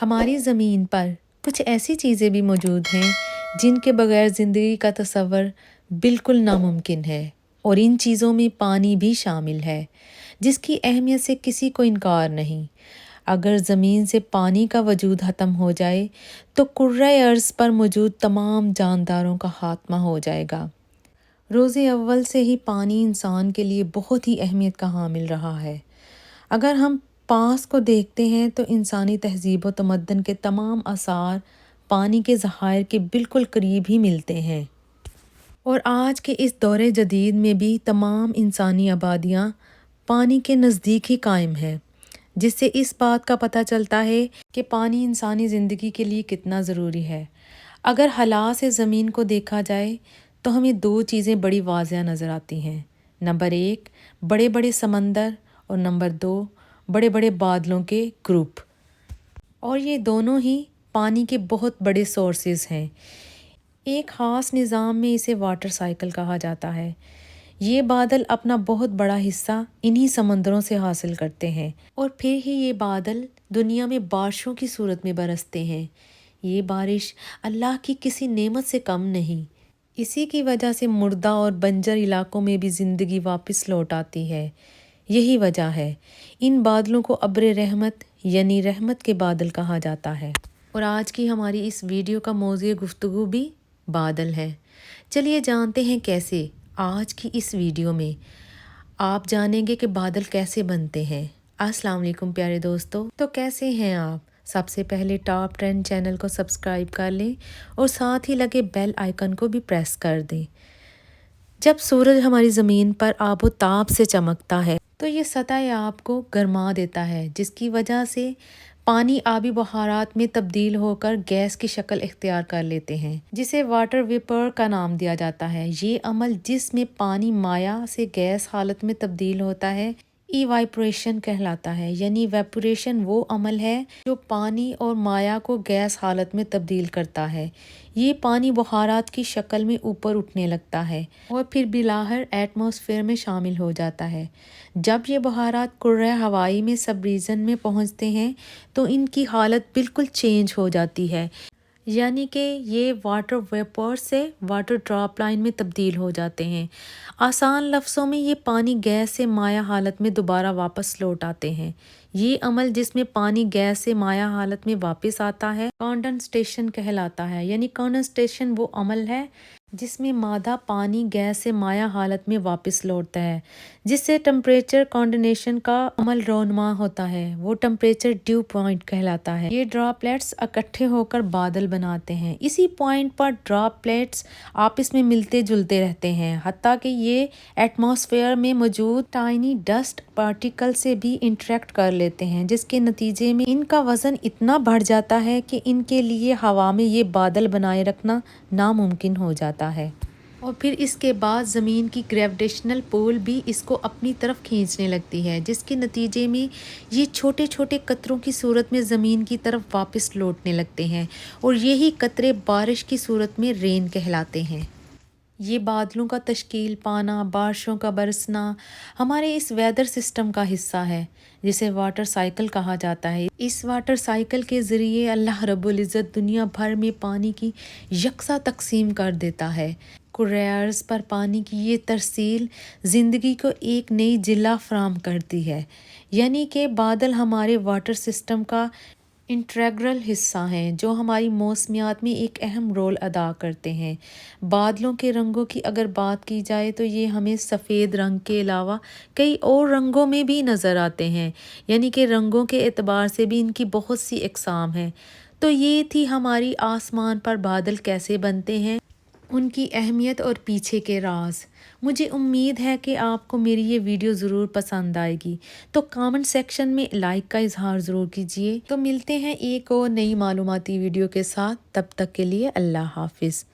ہماری زمین پر کچھ ایسی چیزیں بھی موجود ہیں جن کے بغیر زندگی کا تصور بالکل ناممکن ہے، اور ان چیزوں میں پانی بھی شامل ہے، جس کی اہمیت سے کسی کو انکار نہیں۔ اگر زمین سے پانی کا وجود ختم ہو جائے تو کرۂ ارض پر موجود تمام جانداروں کا خاتمہ ہو جائے گا۔ روز اول سے ہی پانی انسان کے لیے بہت ہی اہمیت کا حامل رہا ہے۔ اگر ہم پاس کو دیکھتے ہیں تو انسانی تہذیب و تمدن کے تمام آثار پانی کے ذخائر کے بالکل قریب ہی ملتے ہیں، اور آج کے اس دور جدید میں بھی تمام انسانی آبادیاں پانی کے نزدیک ہی قائم ہیں، جس سے اس بات کا پتہ چلتا ہے کہ پانی انسانی زندگی کے لیے کتنا ضروری ہے۔ اگر حالات سے زمین کو دیکھا جائے تو ہمیں دو چیزیں بڑی واضح نظر آتی ہیں۔ نمبر 1 بڑے بڑے سمندر، اور نمبر 2 بڑے بڑے بادلوں کے گروپ، اور یہ دونوں ہی پانی کے بہت بڑے سورسز ہیں۔ ایک خاص نظام میں اسے واٹر سائیکل کہا جاتا ہے۔ یہ بادل اپنا بہت بڑا حصہ انہی سمندروں سے حاصل کرتے ہیں، اور پھر ہی یہ بادل دنیا میں بارشوں کی صورت میں برستے ہیں۔ یہ بارش اللہ کی کسی نعمت سے کم نہیں۔ اسی کی وجہ سے مردہ اور بنجر علاقوں میں بھی زندگی واپس لوٹ آتی ہے۔ یہی وجہ ہے ان بادلوں کو ابر رحمت یعنی رحمت کے بادل کہا جاتا ہے۔ اور آج کی ہماری اس ویڈیو کا موضوع گفتگو بھی بادل ہے۔ چلیے جانتے ہیں کیسے۔ آج کی اس ویڈیو میں آپ جانیں گے کہ بادل کیسے بنتے ہیں۔ السلام علیکم پیارے دوستو، تو کیسے ہیں آپ؟ سب سے پہلے ٹاپ ٹرینڈ چینل کو سبسکرائب کر لیں اور ساتھ ہی لگے بیل آئیکن کو بھی پریس کر دیں۔ جب سورج ہماری زمین پر آب و تاب سے چمکتا ہے تو یہ سطح آب کو گرما دیتا ہے، جس کی وجہ سے پانی آبی بخارات میں تبدیل ہو کر گیس کی شکل اختیار کر لیتے ہیں، جسے واٹر ویپر کا نام دیا جاتا ہے۔ یہ عمل جس میں پانی مائع سے گیس حالت میں تبدیل ہوتا ہے ایوائپوریشن کہلاتا ہے۔ یعنی ویپوریشن وہ عمل ہے جو پانی اور مائع کو گیس حالت میں تبدیل کرتا ہے۔ یہ پانی بخارات کی شکل میں اوپر اٹھنے لگتا ہے اور پھر بالآخر ایٹماسفیئر میں شامل ہو جاتا ہے۔ جب یہ بخارات کرۂ ہوائی میں سب ریجن میں پہنچتے ہیں تو ان کی حالت بالکل چینج ہو جاتی ہے، یعنی کہ یہ واٹر ویپر سے واٹر ڈراپ لائن میں تبدیل ہو جاتے ہیں۔ آسان لفظوں میں یہ پانی گیس سے مائع حالت میں دوبارہ واپس لوٹ آتے ہیں۔ یہ عمل جس میں پانی گیس سے مائع حالت میں واپس آتا ہے کنڈنسیشن کہلاتا ہے۔ یعنی کنڈنسیشن وہ عمل ہے جس میں مادہ پانی گیس سے مائع حالت میں واپس لوٹتا ہے، جس سے ٹمپریچر کنڈنسیشن کا عمل رونما ہوتا ہے۔ وہ ٹمپریچر ڈیو پوائنٹ کہلاتا ہے۔ یہ ڈراپلیٹس اکٹھے ہو کر بادل بناتے ہیں۔ اسی پوائنٹ پر ڈراپلیٹس آپس میں ملتے جلتے رہتے ہیں، حتیٰ کہ یہ ایٹماسفیئر میں موجود ٹائنی ڈسٹ پارٹیکل سے بھی انٹریکٹ کر لیتے ہیں، جس کے نتیجے میں ان کا وزن اتنا بڑھ جاتا ہے کہ ان کے لیے ہوا میں یہ بادل بنائے رکھنا ناممکن ہو جاتا ہے۔ اور پھر اس کے بعد زمین کی گریویٹیشنل پول بھی اس کو اپنی طرف کھینچنے لگتی ہے، جس کے نتیجے میں یہ چھوٹے چھوٹے قطروں کی صورت میں زمین کی طرف واپس لوٹنے لگتے ہیں، اور یہی قطرے بارش کی صورت میں رین کہلاتے ہیں۔ یہ بادلوں کا تشکیل پانا، بارشوں کا برسنا ہمارے اس ویدر سسٹم کا حصہ ہے، جسے واٹر سائیکل کہا جاتا ہے۔ اس واٹر سائیکل کے ذریعے اللہ رب العزت دنیا بھر میں پانی کی یکساں تقسیم کر دیتا ہے۔ کرۂ ارض پر پانی کی یہ ترسیل زندگی کو ایک نئی جلوہ فراہم کرتی ہے۔ یعنی کہ بادل ہمارے واٹر سسٹم کا انٹیگرل حصہ ہیں، جو ہماری موسمیات میں ایک اہم رول ادا کرتے ہیں۔ بادلوں کے رنگوں کی اگر بات کی جائے تو یہ ہمیں سفید رنگ کے علاوہ کئی اور رنگوں میں بھی نظر آتے ہیں، یعنی کہ رنگوں کے اعتبار سے بھی ان کی بہت سی اقسام ہیں۔ تو یہ تھی ہماری آسمان پر بادل کیسے بنتے ہیں، ان کی اہمیت اور پیچھے کے راز۔ مجھے امید ہے کہ آپ کو میری یہ ویڈیو ضرور پسند آئے گی، تو کامنٹ سیکشن میں لائک کا اظہار ضرور کیجیے۔ تو ملتے ہیں ایک اور نئی معلوماتی ویڈیو کے ساتھ، تب تک کے لیے اللہ حافظ۔